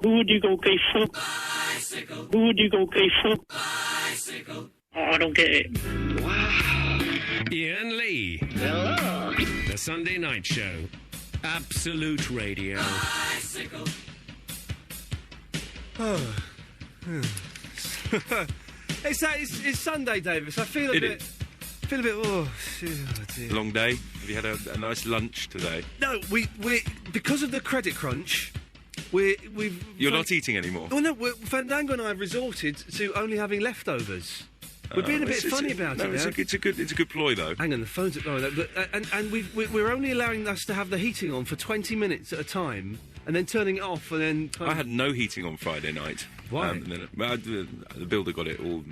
Who would you go gay for? Bicycle. Who would you go gay for? Bicycle. Oh, I don't get it. Wow. Iain Lee. Hello. The Sunday Night Show. Absolute Radio. Bicycle. Oh. It's Sunday, Davis. I feel a bit. Oh dear. Long day. Have you had a nice lunch today? No, we because of the credit crunch. You're not eating anymore. Oh no, Fandango and I have resorted to only having leftovers. We're being a bit funny about it. It's a good ploy though. Hang on, the phone's at and we're only allowing us to have the heating on for 20 minutes at a time, and then turning it off, and then. I had no heating on Friday night. Why? And then, the builder got it all.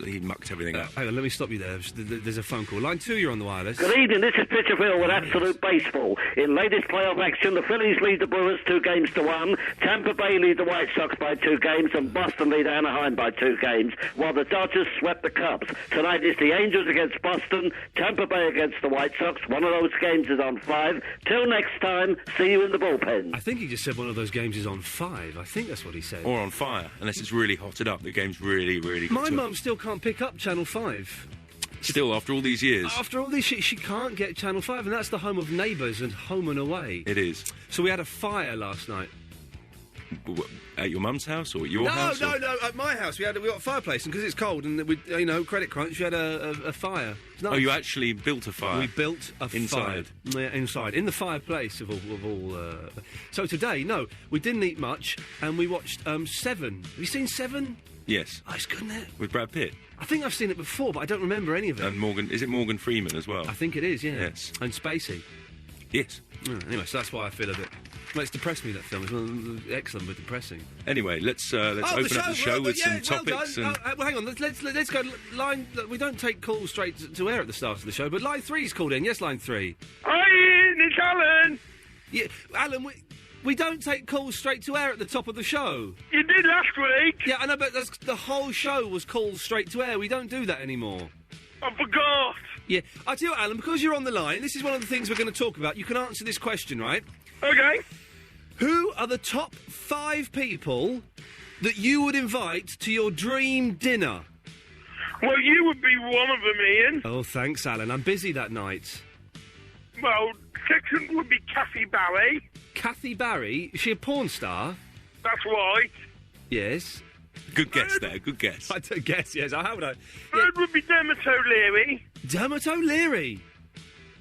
He mucked everything up. Hang on, let me stop you there. There's a phone call. Line 2, you're on the wireless. Good evening, this is Pitcherfield with Absolute Baseball. In latest playoff action, the Phillies lead the Brewers 2-1. Tampa Bay lead the White Sox by 2 games, and Boston lead Anaheim by 2 games, while the Dodgers swept the Cubs. Tonight is the Angels against Boston, Tampa Bay against the White Sox. One of those games is on 5. Till next time, see you in the bullpen. I think he just said one of those games is on 5. I think that's what he said. Or on fire, unless it's really hotted up. The game's really, really. My mum still can't pick up Channel 5. Still, after all these years. After all this shit, she can't get Channel 5, and that's the home of Neighbours and Home and Away. It is. So we had a fire last night. At your mum's house or at your house? No, at my house. We got a fireplace, and because it's cold and we, credit crunch, we had a fire. Nice. Oh, you actually built a fire? We built a fire. Yeah, inside. In the fireplace of all. So today, no, we didn't eat much, and we watched 7. Have you seen 7? Yes. Oh, it's good, isn't it? With Brad Pitt? I think I've seen it before, but I don't remember any of it. And is it Morgan Freeman as well? I think it is, yeah. Yes. And Spacey. Yes. Anyway, so that's why I feel a bit. Well, it's depressed me, that film. It's excellent but depressing. Anyway, let's open up the show with some topics. Well, hang on, let's go line. We don't take calls straight to air at the start of the show, but line 3's called in. Yes, line 3. Hi, Iain, it's Alan. Yeah, Alan, we don't take calls straight to air at the top of the show. You did last week. Yeah, I know, but the whole show was called straight to air. We don't do that anymore. I forgot. Yeah, I tell you what, Alan, because you're on the line, this is one of the things we're going to talk about. You can answer this question, right? Okay. Who are the top 5 people that you would invite to your dream dinner? Well, you would be one of them, Iain. Oh, thanks, Alan. I'm busy that night. Well, second would be Kathy Barry. Kathy Barry? Is she a porn star? That's right. Yes. Good guess there, good guess. I don't guess, yes. How would I? Third would be Dermot O'Leary. Dermot O'Leary?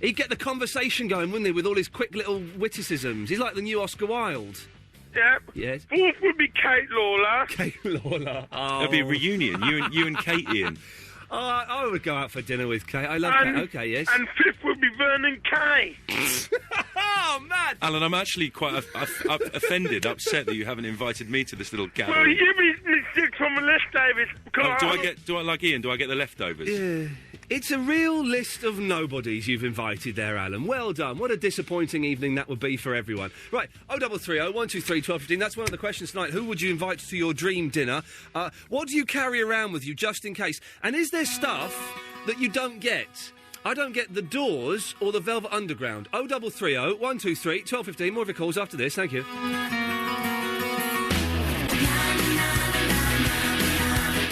He'd get the conversation going, wouldn't he, with all his quick little witticisms. He's like the new Oscar Wilde. Yep. Yes. Fourth would be Kate Lawler. Kate Lawler. Oh. It'll be a reunion, you and Kate, Iain. I would go out for dinner with Kate. I love Kate. Okay, yes. And fifth would be Vernon Kay. Oh, man! Alan, I'm actually quite offended, upset that you haven't invited me to this little gathering. Well, you be sixth on the list, Davis. Do I like Iain? Do I get the leftovers? Yeah. It's a real list of nobodies you've invited there, Alan. Well done. What a disappointing evening that would be for everyone. Right, 0330 123 1215. That's one of the questions tonight. Who would you invite to your dream dinner? What do you carry around with you just in case? And is there stuff that you don't get? I don't get the Doors or the Velvet Underground. 0330 123 1215. More of your calls after this. Thank you.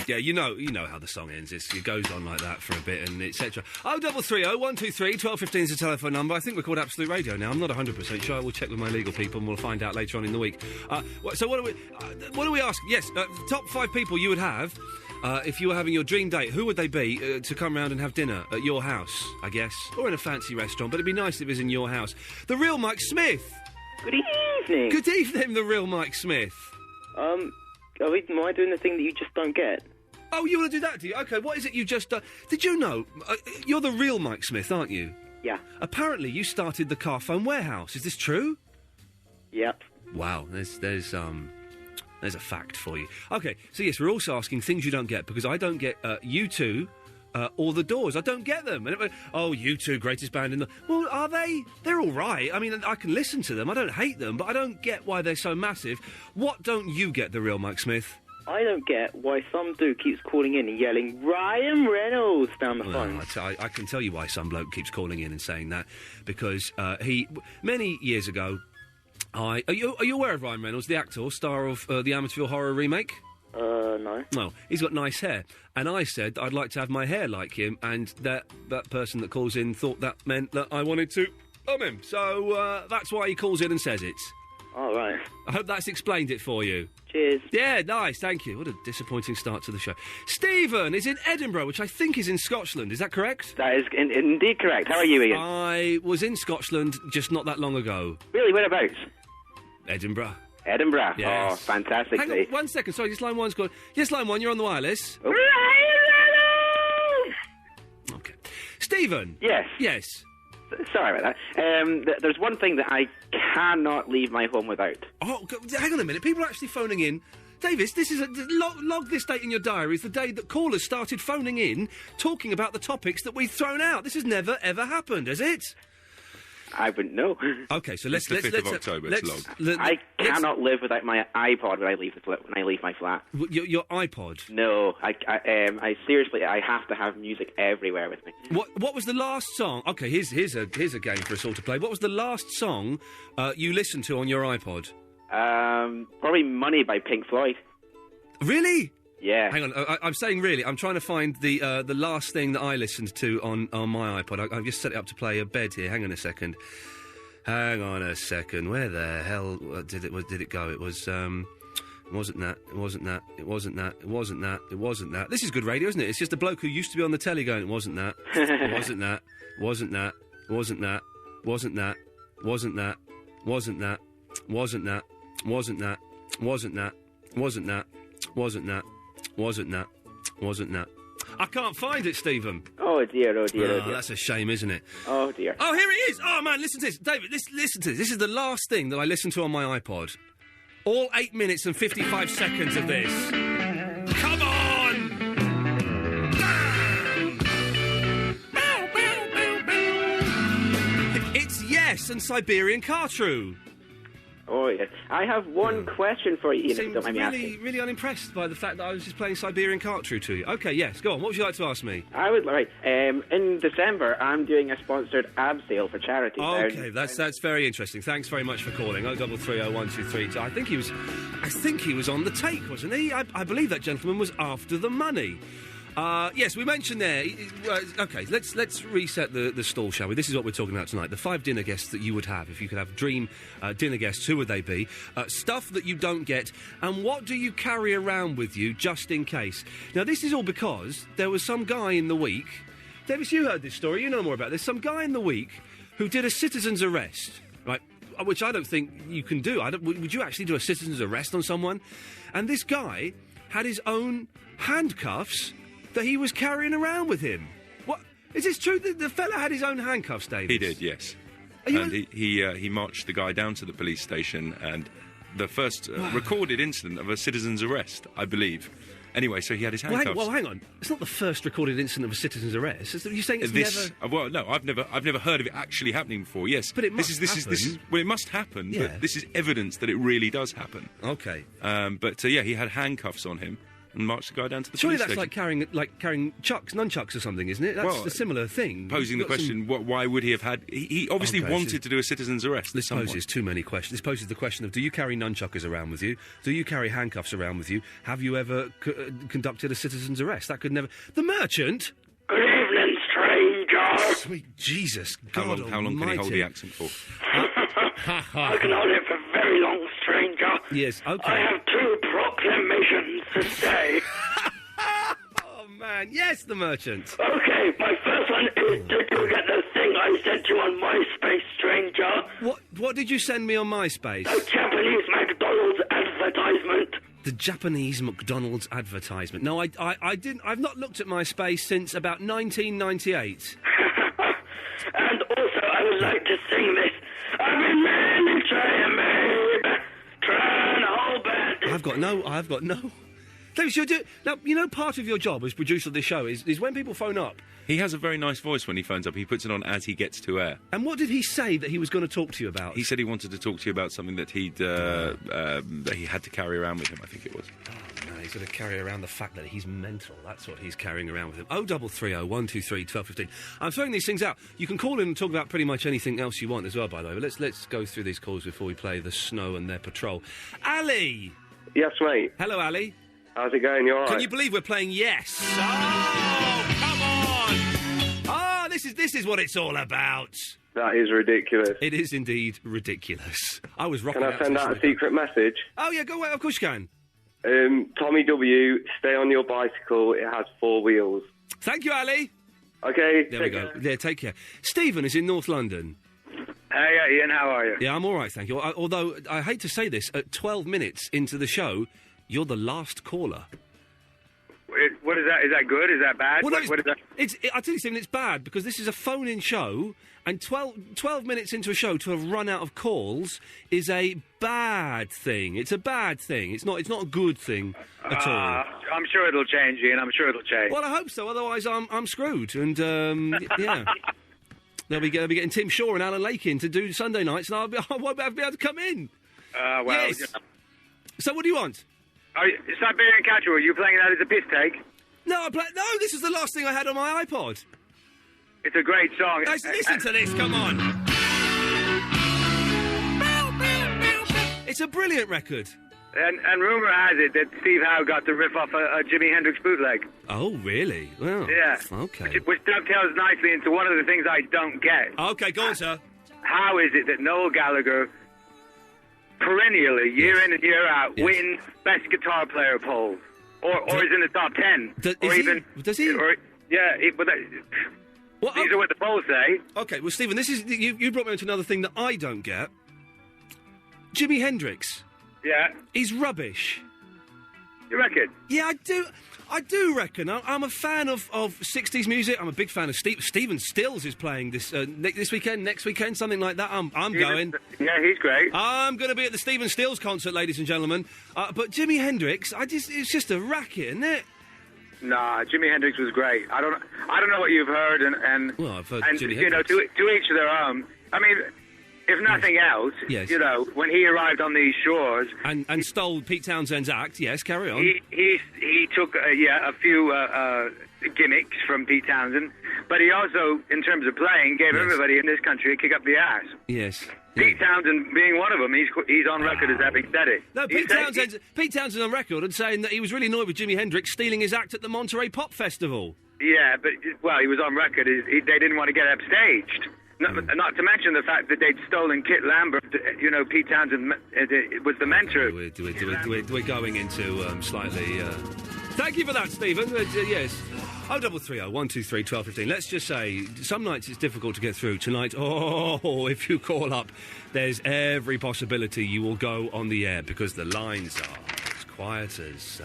Yeah, you know how the song ends. It goes on like that for a bit and etc. 0330 123 1215 is the telephone number. I think we're called Absolute Radio now. I'm not 100% sure. I will check with my legal people and we'll find out later on in the week. So what do we ask? Yes, top 5 people you would have if you were having your dream date. Who would they be to come round and have dinner at your house, I guess? Or in a fancy restaurant, but it'd be nice if it was in your house. The real Mike Smith. Good evening. Good evening, the real Mike Smith. Am I doing the thing that you just don't get? Oh, you want to do that, do you? OK, what is it you just... did you know... you're the real Mike Smith, aren't you? Yeah. Apparently you started the Car Phone Warehouse. Is this true? Yep. Wow, there's a fact for you. OK, so yes, we're also asking things you don't get, because I don't get U2 or The Doors. I don't get them. And U2, greatest band in the... Well, are they? They're all right. I mean, I can listen to them. I don't hate them, but I don't get why they're so massive. What don't you get, the real Mike Smith? I don't get why some dude keeps calling in and yelling Ryan Reynolds down the phone. I can tell you why some bloke keeps calling in and saying that, because many years ago, Are you aware of Ryan Reynolds, the actor, star of the Amityville Horror remake? No. Well, he's got nice hair, and I said I'd like to have my hair like him, and that person that calls in thought that meant that I wanted to him. So that's why he calls in and says it. All right. I hope that's explained it for you. Cheers. Yeah, nice, thank you. What a disappointing start to the show. Stephen is in Edinburgh, which I think is in Scotland. Is that correct? That is indeed correct. How are you, Ian? I was in Scotland just not that long ago. Really? Whereabouts? Edinburgh. Edinburgh. Yes. Oh, fantastic. Hang on 1 second. Sorry, just line one's gone. Yes, line one, you're on the wireless. Oh. Okay. Stephen. Yes. Yes. Sorry about that. There's one thing that I cannot leave my home without. Oh, hang on a minute. People are actually phoning in. Davis, this is log this date in your diary. It's the day that callers started phoning in, talking about the topics that we've thrown out. This has never, ever happened, has it? I wouldn't know. Okay, so It's the 5th of October, it's logged. I cannot live without my iPod when I leave my flat. Your iPod? No, I seriously, I have to have music everywhere with me. What was the last song? Okay, here's a game for us all to play. What was the last song you listened to on your iPod? Probably Money by Pink Floyd. Really? Yeah. Hang on, I'm saying really. I'm trying to find the last thing that I listened to on my iPod. I've just set it up to play a bed here. Hang on a second. Where the hell did it go? It was It wasn't that. This is good radio, isn't it? It's just a bloke who used to be on the telly going, it wasn't that. It wasn't that. Wasn't that. Wasn't that. Wasn't that. Wasn't that. Wasn't that. Wasn't that. Wasn't that. Wasn't that. Wasn't that. Wasn't that. Wasn't that. Wasn't that. I can't find it, Stephen. Oh dear, oh dear, oh dear. That's a shame, isn't it? Oh dear. Oh, here it is! Oh man, listen to this. David, listen to this. This is the last thing that I listened to on my iPod. All 8 minutes and 55 seconds of this. Come on! It's Yes and Siberian Cartrew. Oh, yes. I have one question for you, Ian, if you don't mind me asking. Really unimpressed by the fact that I was just playing Siberian Cartrew to you. OK, yes, go on. What would you like to ask me? I would like... in December, I'm doing a sponsored ab sale for charity. OK, that's very interesting. Thanks very much for calling. 0330 I think he was on the take, wasn't he? I believe that gentleman was after the money. Yes, we mentioned there... OK, let's reset the stall, shall we? This is what we're talking about tonight. The 5 dinner guests that you would have. If you could have dream dinner guests, who would they be? Stuff that you don't get. And what do you carry around with you, just in case? Now, this is all because there was some guy in the week... Davis, you heard this story. You know more about this. Some guy in the week who did a citizen's arrest, right? Which I don't think you can do. Would you actually do a citizen's arrest on someone? And this guy had his own handcuffs... that he was carrying around with him. What? Is this true? The fella had his own handcuffs, David? He did, yes. And he marched the guy down to the police station, and the first recorded incident of a citizen's arrest, I believe. Anyway, so he had his handcuffs. Well, hang on. It's not the first recorded incident of a citizen's arrest. You're saying it's never... Well, no, I've never heard of it actually happening before. Yes, but it must happen. Well, it must happen. Yeah. But this is evidence that it really does happen. Okay. But he had handcuffs on him. And march the guy down to the Surely police that's station. like carrying nunchucks or something, isn't it? That's a similar thing. Posing the question, why would he have had... He obviously wanted to do a citizen's arrest. This poses too many questions. This poses the question of, do you carry nunchuckers around with you? Do you carry handcuffs around with you? Have you ever conducted a citizen's arrest? That could never... The Merchant? Good evening, stranger. Sweet Jesus, How long can he hold the accent for? I can hold it for very long, stranger. Yes, OK. I have 2 proclamations to say. Oh, man. Yes, the Merchant. OK, my first one is, did you get the thing I sent you on MySpace, stranger? What did you send me on MySpace? A Japanese McDonald's advertisement. The Japanese McDonald's advertisement. No, I didn't. I've not looked at MySpace since about 1998. And also, I would like to sing this. I've been really trying, babe. Trying a whole bed. I've got no. David, now, you know, part of your job as producer of this show is when people phone up. He has a very nice voice when he phones up. He puts it on as he gets to air. And what did he say that he was going to talk to you about? He said he wanted to talk to you about something that he had to carry around with him, I think it was. He's going to carry around the fact that he's mental. That's what he's carrying around with him. 0330 123 1215. I'm throwing these things out. You can call in and talk about pretty much anything else you want as well, by the way. But let's go through these calls before we play The Snow and Their Patrol. Ali! Yes, mate. Hello, Ali. How's it going? You all right? Can you believe we're playing Yes? Oh, come on! Ah, this is what it's all about. That is ridiculous. It is indeed ridiculous. I was rocking. Can I send out a secret message? Oh, yeah, go away. Of course you can. Tommy W, stay on your bicycle. It has 4 wheels. Thank you, Ali. Okay. There we go. Yeah, take care. Stephen is in North London. Hey, Ian, how are you? Yeah, I'm all right, thank you. Although, I hate to say this, at 12 minutes into the show, you're the last caller. What is that? Is that good? Is that bad? Well, what is that? I tell you, Stephen, it's bad because this is a phone-in show, and 12 minutes into a show to have run out of calls is a bad thing. It's a bad thing. It's not a good thing at all. I'm sure it'll change, Ian. I'm sure it'll change. Well, I hope so. Otherwise, I'm screwed. And yeah, they'll be getting Tim Shaw and Alan Lake in to do Sunday nights, and I won't be able to come in. Well, yes. You know. So, what do you want? Siberian Catcher, are you playing that as a piss take? No, this is the last thing I had on my iPod. It's a great song. Listen to this, come on. It's a brilliant record. And rumour has it that Steve Howe got the riff off a Jimi Hendrix bootleg. Oh, really? Well, yeah. Okay. Which dovetails nicely into one of the things I don't get. Okay, go on, sir. How is it that Noel Gallagher perennially, year in and year out, wins Best Guitar Player polls? Or is in the top 10? Does he? These are what the polls say. Okay, well, Stephen, this is you brought me onto another thing that I don't get. Jimi Hendrix. Yeah. He's rubbish. You reckon? Yeah, I do reckon. I'm a fan of 60s music. I'm a big fan of Stephen Stills is playing this weekend, next weekend, something like that. I'm going. Yeah, he's great. I'm going to be at the Stephen Stills concert, ladies and gentlemen. But Jimi Hendrix, it's just a racket, isn't it? Nah, Jimi Hendrix was great. I don't know what you've heard, and well, I've heard and Jimi you know, to each their own. I mean, if nothing else, you know, when he arrived on these shores and stole Pete Townshend's act, yes, carry on. He took a few gimmicks from Pete Townsend, but he also, in terms of playing, gave everybody in this country a kick up the ass. Yes. Pete Townsend being one of them, he's on record as having said it. No, Pete Townsend's on record and saying that he was really annoyed with Jimi Hendrix stealing his act at the Monterey Pop Festival. Yeah, but, well, he was on record. They didn't want to get upstaged. Not to mention the fact that they'd stolen Kit Lambert. You know, Pete Townsend was the mentor. We're going into slightly... Thank you for that, Stephen. Yes. 0330 123 1215. Let's just say, some nights it's difficult to get through. Tonight, if you call up, there's every possibility you will go on the air because the lines are as quiet as...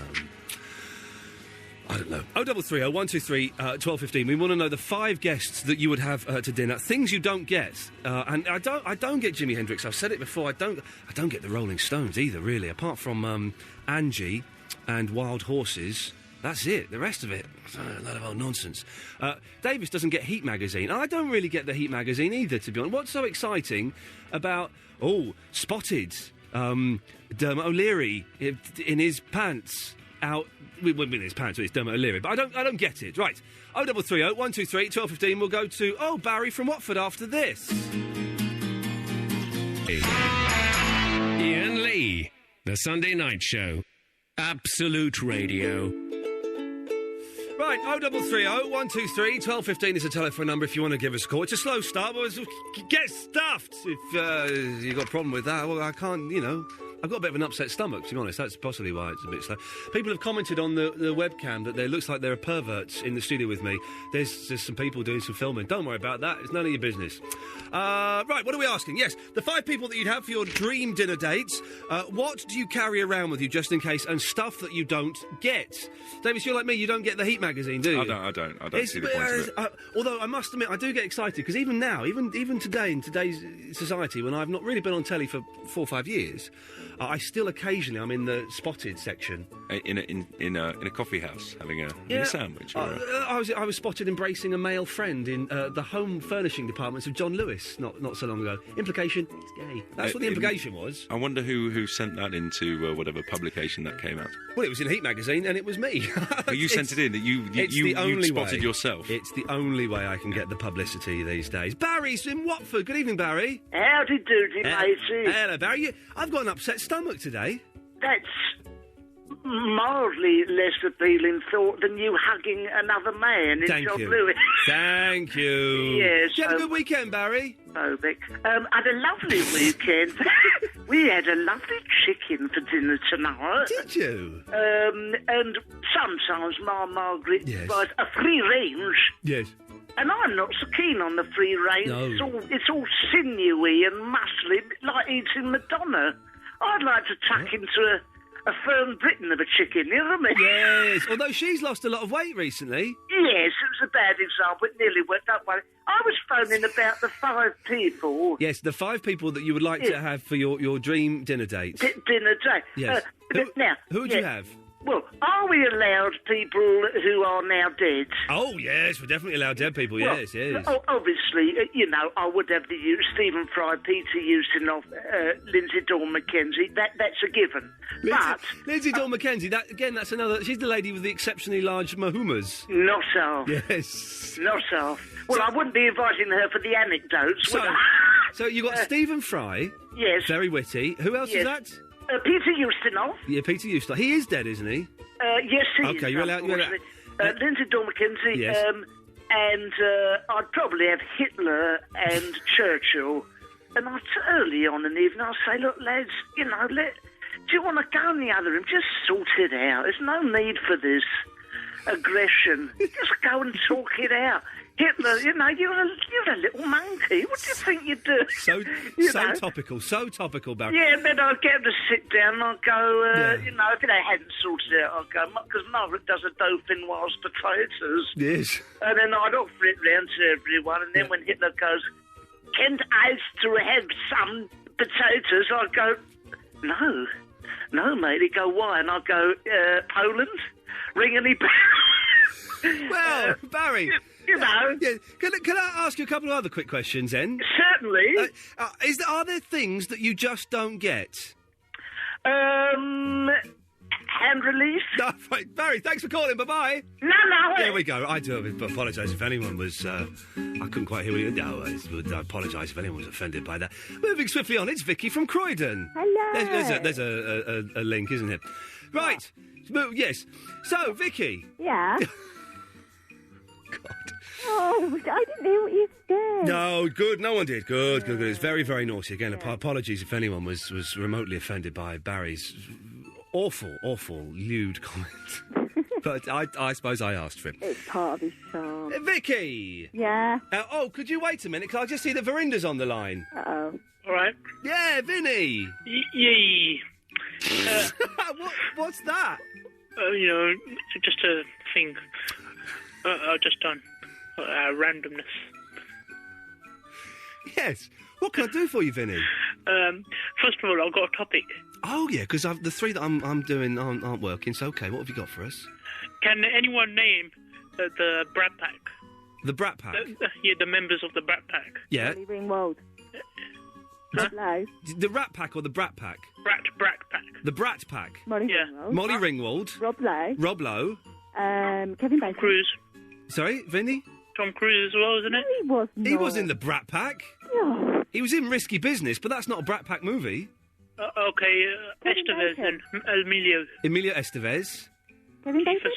I don't know. 0330 123 1215. We want to know the 5 guests that you would have to dinner. Things you don't get. And I don't get Jimi Hendrix. I've said it before. I don't get the Rolling Stones either, really. Apart from Angie and Wild Horses. That's it. The rest of it, a lot of old nonsense. Davis doesn't get Heat magazine. I don't really get the Heat magazine either, to be honest. What's so exciting about Spotted, Dermot O'Leary in his pants out? In his pants, it's Dermot O'Leary, but I don't get it. Right, 0330 123 1215. We'll go to Barry from Watford after this. Iain Lee, The Sunday Night Show, Absolute Radio. Right, 0330 123 1215 is the telephone number if you want to give us a call. It's a slow start, but get stuffed if you've got a problem with that. Well, I can't, I've got a bit of an upset stomach, to be honest. That's possibly why it's a bit slow. People have commented on the webcam that it looks like there are perverts in the studio with me. There's just some people doing some filming. Don't worry about that. It's none of your business. Right, what are we asking? Yes, the 5 people that you'd have for your dream dinner dates. What do you carry around with you just in case? And stuff that you don't get. Davis, you're like me. You don't get the Heat magazine, do you? I don't see the point of it. Although I must admit, I do get excited because even now, even today in today's society, when I've not really been on telly for 4 or 5 years, I still occasionally I'm in the spotted section. In a coffee house having a sandwich. Or I was spotted embracing a male friend in the home furnishing departments of John Lewis not so long ago. Implication: it's gay. That's what the implication was. I wonder who sent that into whatever publication that came out. Well, it was in Heat magazine, and it was me. Oh, you sent it in. You spotted yourself. It's the only way I can get the publicity these days. Barry's in Watford. Good evening, Barry. Howdy doody, matey. Hello, Barry. I've got an upset stomach today. That's mildly less appealing thought than you hugging another man in John Lewis. Thank you. Yes. Did you have a good weekend, Barry? Phobic. I had a lovely weekend. We had a lovely chicken for dinner tonight. Did you? And sometimes my Margaret buys a free range. Yes. And I'm not so keen on the free range. No. It's all sinewy and muscly, like eating Madonna. I'd like to tuck into a firm Britain of a chicken, you know what I mean? Yes, although she's lost a lot of weight recently. Yes, it was a bad example. It nearly worked, don't worry. I was phoning about the 5 people. Yes, the 5 people that you would like to have for your dream dinner date. Dinner date. Yes. Who would you have? Well, are we allowed people who are now dead? Oh, yes, we're definitely allowed dead people, yes. Obviously, I would have the Stephen Fry, Peter Ustinov, Lindsay Dawn McKenzie. That's a given. Lindsay Dawn McKenzie, that's another... She's the lady with the exceptionally large mahumas. Not so. Yes. Not so. Well, I wouldn't be inviting her for the anecdotes, would I? So you got Stephen Fry. Yes. Very witty. Who else is that? Peter Ustinov. Yeah, Peter Ustinov. He is dead, isn't he? Yes, he is. Okay, you're allowed... Lindsay Dawn McKenzie. Yes. And I'd probably have Hitler and Churchill. And early on in the evening, I'll say, look, lads, do you want to go in the other room? Just sort it out. There's no need for this aggression. Just go and talk it out. Hitler, you're a little monkey. What do you think you do? So topical, Barry. Yeah, and then I'd get him to sit down and I'd go, if they hadn't sorted it out, I'd go, because Margaret does a dauphinoise potatoes. Yes. And then I'd offer it round to everyone, and then when Hitler goes, "Can't I to have some potatoes?" I'd go, no, mate. He'd go, "Why?" And I'd go, "Poland? Ring any bell?" Well, Barry... You know. Yeah. Can I ask you a couple of other quick questions then? Certainly. Are there things that you just don't get? Hand release? No, right. Barry, thanks for calling. Bye-bye. No. There we go. I do apologise if anyone was... I couldn't quite hear what you... No, I apologise if anyone was offended by that. Moving swiftly on, it's Vikki from Croydon. Hello. There's a link, isn't it? Right. Yes. So, Vikki. Yeah? God. Oh, I didn't hear what you said. No, good. No one did. Good. It's very, very naughty. Again, apologies if anyone was remotely offended by Barry's awful, lewd comment. But I suppose I asked for it. It's part of his charm. Vikki! Yeah? Could you wait a minute? Can I just see that Verinda's on the line? Uh-oh. All right. Yeah, Vinny! Yay! What's that? Just a thing I've just done. Randomness. Yes. What can I do for you, Vinny? First of all, I've got a topic. Oh, yeah, because the 3 that I'm doing aren't working, so okay, what have you got for us? Can anyone name the Brat Pack? The Brat Pack? The members of the Brat Pack. Yeah. Molly Ringwald. Rob Lowe. The Rat Pack or the Brat Pack? Brat Pack. The Brat Pack? Molly Ringwald. Molly Ringwald. Rob Lowe. Kevin Bacon. Cruise. Sorry, Vinny? Tom Cruise as well, isn't it? No, he was not. He was in the Brat Pack. Oh. He was in Risky Business, but that's not a Brat Pack movie. Okay, Estevez and Emilio Estevez. Kevin Bacon?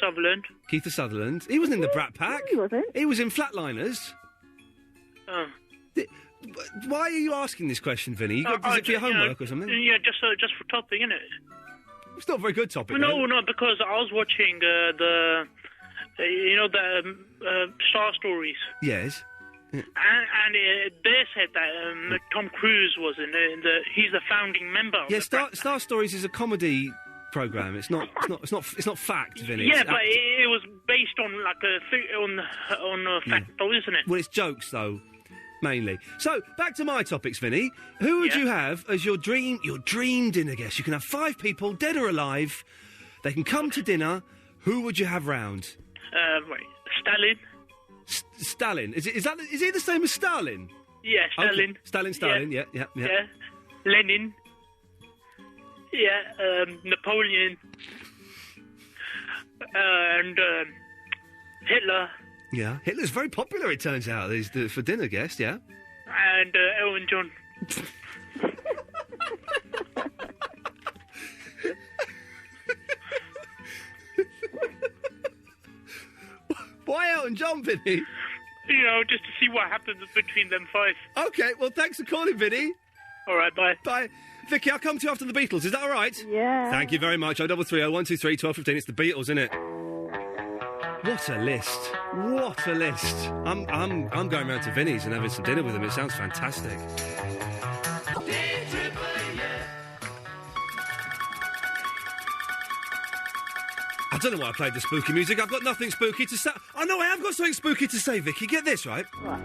Kiefer Sutherland. He wasn't in the Brat Pack. No, he wasn't. He was in Flatliners. Oh. Why are you asking this question, Vinny? Is it for your homework or something? Yeah, just for topic, innit? It's not a very good topic. No, because I was watching the Star Stories. Yes. Yeah. And they said that Tom Cruise was he's a founding member. Yeah, Star Stories is a comedy program. It's not fact, Vinny. Yeah, but it was based on like on fact, though, isn't it? Well, it's jokes though. mainly. So, back to my topics, Vinny. Who would you have as your dream dinner guest? You can have 5 people, dead or alive. They can come to dinner. Who would you have round? Wait, Stalin? Stalin. Is he the same as Stalin? Yeah, Stalin. Okay. Stalin, yeah. Lenin. Yeah, Napoleon. And Hitler. Yeah, Hitler's very popular, it turns out, for dinner guest, yeah? And Elton John. Why Elton John, Vinny? You know, just to see what happens between them 5. Okay, well, thanks for calling, Vinny. All right, bye. Bye. Vikki, I'll come to you after the Beatles. Is that all right? Yeah. Thank you very much. 0330 123 1215. It's the Beatles, isn't it? What a list. What a list. I'm going round to Vinny's and having some dinner with him. It sounds fantastic. I don't know why I played the spooky music. I've got nothing spooky to say. Oh, no, I have got something spooky to say, Vikki. Get this, right? What?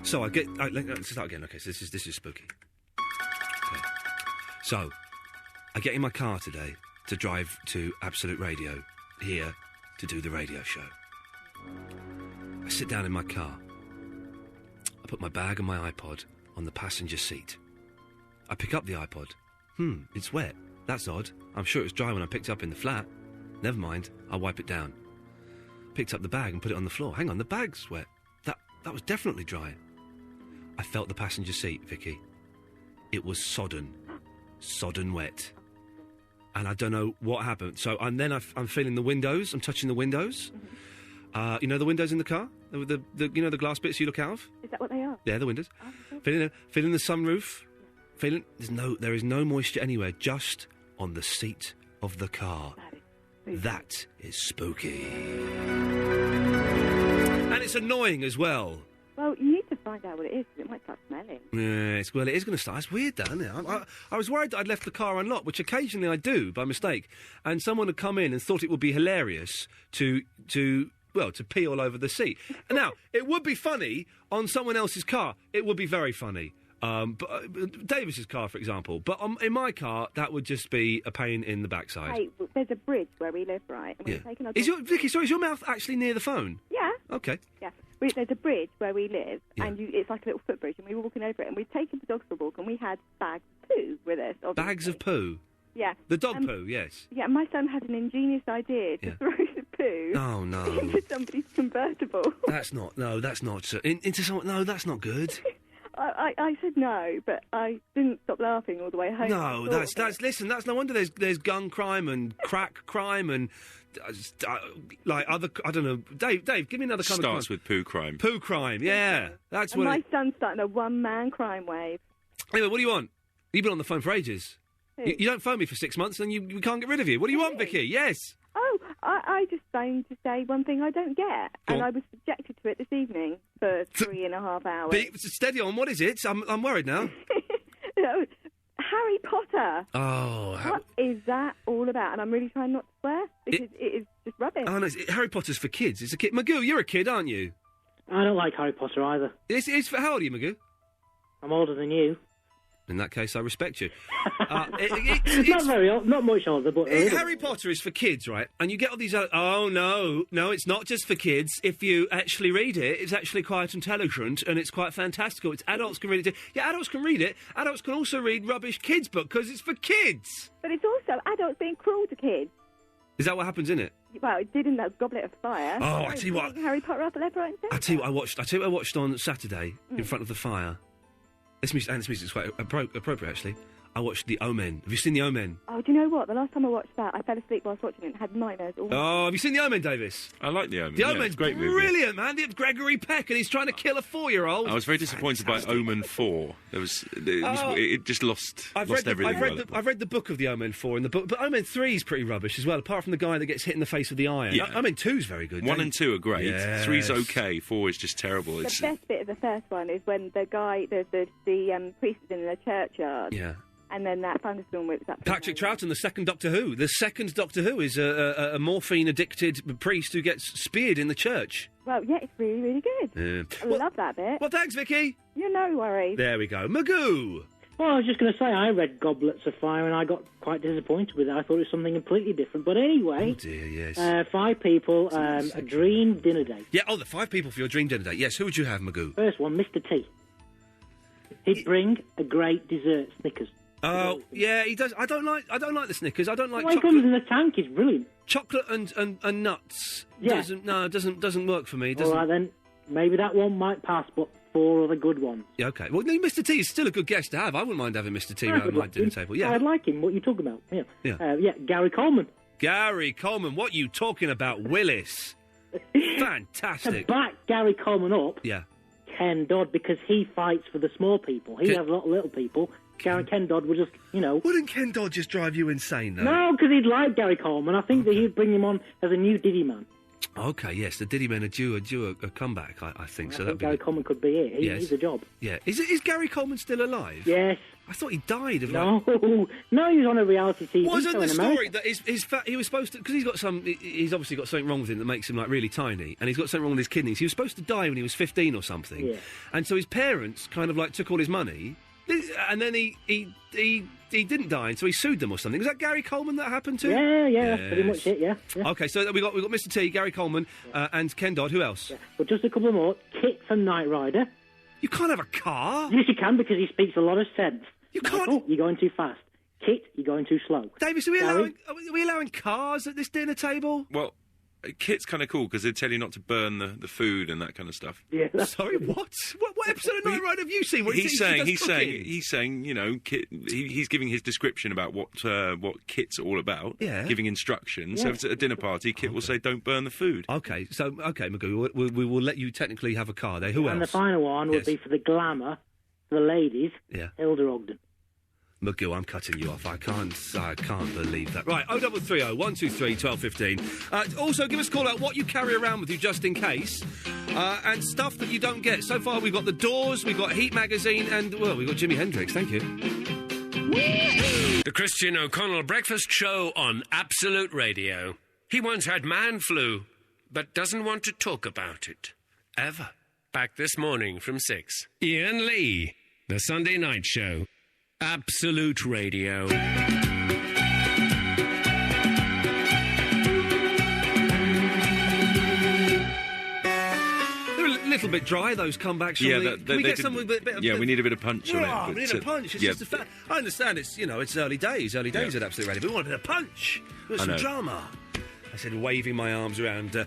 So let's start again. Okay, so this is spooky. Okay. So, I get in my car today to drive to Absolute Radio here to do the radio show. I sit down in my car. I put my bag and my iPod on the passenger seat. I pick up the iPod. It's wet. That's odd. I'm sure it was dry when I picked it up in the flat. Never mind, I'll wipe it down. Picked up the bag and put it on the floor. Hang on, the bag's wet. That was definitely dry. I felt the passenger seat, Vikki. It was sodden wet. And I don't know what happened. So I'm feeling the windows. I'm touching the windows. Mm-hmm. You know the windows in the car? The the glass bits you look out of? Is that what they are? Yeah, the windows. Oh, okay. Feeling the sunroof. There is no moisture anywhere, just on the seat of the car. That is spooky. And it's annoying as well. Well, you need to find out what it is, because it might start smelling. Yeah, it is going to start. It's weird, though, isn't it? I was worried that I'd left the car unlocked, which occasionally I do, by mistake, and someone had come in and thought it would be hilarious to pee all over the seat. Now, it would be funny on someone else's car. It would be very funny. But Davis's car, for example. But in my car, that would just be a pain in the backside. Hey, there's a bridge where we live, right? And we're taking our Vikki, sorry, is your mouth actually near the phone? Yeah. Okay. Yeah. There's a bridge where we live, and it's like a little footbridge, and we were walking over it, and we'd taken the dogs for a walk, and we had bags of poo with us. Obviously. Bags of poo? Yeah. The dog poo, yes. Yeah, my son had an ingenious idea to throw the poo into somebody's convertible. That's not into someone. No, that's not good. I said no, but I didn't stop laughing all the way home. No, listen, that's no wonder there's gun crime and crack crime and like other, I don't know. Dave, give me another kind of crime. Starts with poo crime. Poo crime, yeah. That's and what my son's starting a one-man crime wave. Anyway, what do you want? You've been on the phone for ages. You don't phone me for 6 months, then we can't get rid of you. What do you want, Vikki? Yes. Oh, I just phoned to say one thing I don't get, and I was subjected to it this evening for 3.5 hours. Steady on, what is it? I'm worried now. Harry Potter. Oh. What is that all about? And I'm really trying not to swear, because it is just rubbish. Oh, no, Harry Potter's for kids. It's a kid. Magoo, you're a kid, aren't you? I don't like Harry Potter either. It's for, how old are you, Magoo? I'm older than you. In that case, I respect you. Not much older, but Harry Potter is for kids, right? And you get all these. Oh no, it's not just for kids. If you actually read it, it's actually quite intelligent and it's quite fantastical. It's adults can read it too. Yeah, adults can read it. Adults can also read rubbish kids' book because it's for kids. But it's also adults being cruel to kids. Is that what happens in it? Well, it did in that Goblet of Fire. Oh, I tell you what. Harry Potter up left, right, and centre. I tell you what I watched on Saturday in front of the fire. This music's quite appropriate, actually. I watched The Omen. Have you seen The Omen? Oh, do you know what? The last time I watched that, I fell asleep whilst watching it and had nightmares all Oh, have you seen The Omen, Davis? I like The Omen. The Omen's great movie. Brilliant, man. It's Gregory Peck, and he's trying to kill a 4-year-old. I was very disappointed by Omen 4. It just lost everything. I've read the book of The Omen 4, but Omen 3 is pretty rubbish as well, apart from the guy that gets hit in the face with the iron. Yeah. Omen 2 is very good. 1 and 2 are great. Yes. 3's okay. 4 is just terrible. The best bit of the first one is when the guy, the priest is in the churchyard. Yeah. And then that thunderstorm whips up. Patrick Troughton, the second Doctor Who. The second Doctor Who is a morphine-addicted priest who gets speared in the church. Well, yeah, it's really, really good. I love that bit. Well, thanks, Vikki. You're no worries. There we go. Magoo! Well, I was just going to say, I read Goblets of Fire and I got quite disappointed with it. I thought it was something completely different. But anyway... Oh, dear, yes. 5 people, a dream dinner date. Yeah, the 5 people for your dream dinner date. Yes, who would you have, Magoo? First one, Mr. T. He'd bring a great dessert, Snickers. Oh, yeah, he does. I don't like the Snickers. I don't like The way it chocolate. comes in the tank is brilliant. Chocolate and nuts Yeah. doesn't work for me. All right, then. Maybe that one might pass, but 4 other good ones. Yeah, okay. Well, no, Mr. T is still a good guest to have. I wouldn't mind having Mr. T around my dinner table. Yeah. I'd like him. What are you talking about? Yeah. Yeah. Gary Coleman. Gary Coleman, what you talking about, Willis? Fantastic. To back Gary Coleman up, Yeah. Ken Dodd, because he fights for the small people. He has a lot of little people. Ken Dodd would just, Wouldn't Ken Dodd just drive you insane, though? No, because he'd like Gary Coleman. I think that he'd bring him on as a new Diddy man. Okay, yes, the Diddy Men are due a comeback, I think. So that'd be Gary good. Coleman could be it. He's a job. Yeah. Is Gary Coleman still alive? Yes. I thought he died of No, no, he was on a reality TV Wasn't show the in story America. that his fat, he was supposed to, because he's obviously got something wrong with him that makes him like really tiny, and he's got something wrong with his kidneys. He was supposed to die when he was 15 or something, Yeah. and so his parents kind of like took all his money, and then he didn't die, and so he sued them or something. Was that Gary Coleman that happened to? Yeah, that's pretty much it. Yeah. Okay, so we got Mr. T, Gary Coleman, and Ken Dodd. Who else? But just a couple more. Kit from Knight Rider. You can't have a car. Yes, you can, because he speaks a lot of sense. You can't. Michael, you're going too fast. Kit, you're going too slow. Davis, are we allowing cars at this dinner table? Well, Kit's kind of cool because they tell you not to burn the food and that kind of stuff. Yeah. Sorry, what? What episode of Knight Rider have you seen? Where He's saying, Kit. He's giving his description about what Kit's all about. Yeah. Giving instructions. So Yeah. if it's at a dinner party, Kit will say, "Don't burn the food." Okay, Magoo, we will let you technically have a car there. Who And the else? final one would Yes. be for the glamour, for the ladies, Yeah. Hilda Ogden. Magoo, I'm cutting you off. I can't believe that. Right, 0330 123 1215. Also, give us a call out what you carry around with you just in case, and stuff that you don't get. So far, we've got The Doors, we've got Heat Magazine, and, well, we've got Jimi Hendrix. Thank you. The Christian O'Connell Breakfast Show on Absolute Radio. He once had man flu, but doesn't want to talk about it. Ever. Back this morning from 6. Iain Lee, The Sunday Night Show. Absolute Radio. They're a little bit dry, those comebacks. From can we get some with a bit of... Yeah, we need a bit of punch on it. Yeah, we need a punch. It's just a fact. I understand it's early days at Absolute Radio, but we want a bit of punch. We want some drama. I said, waving my arms around.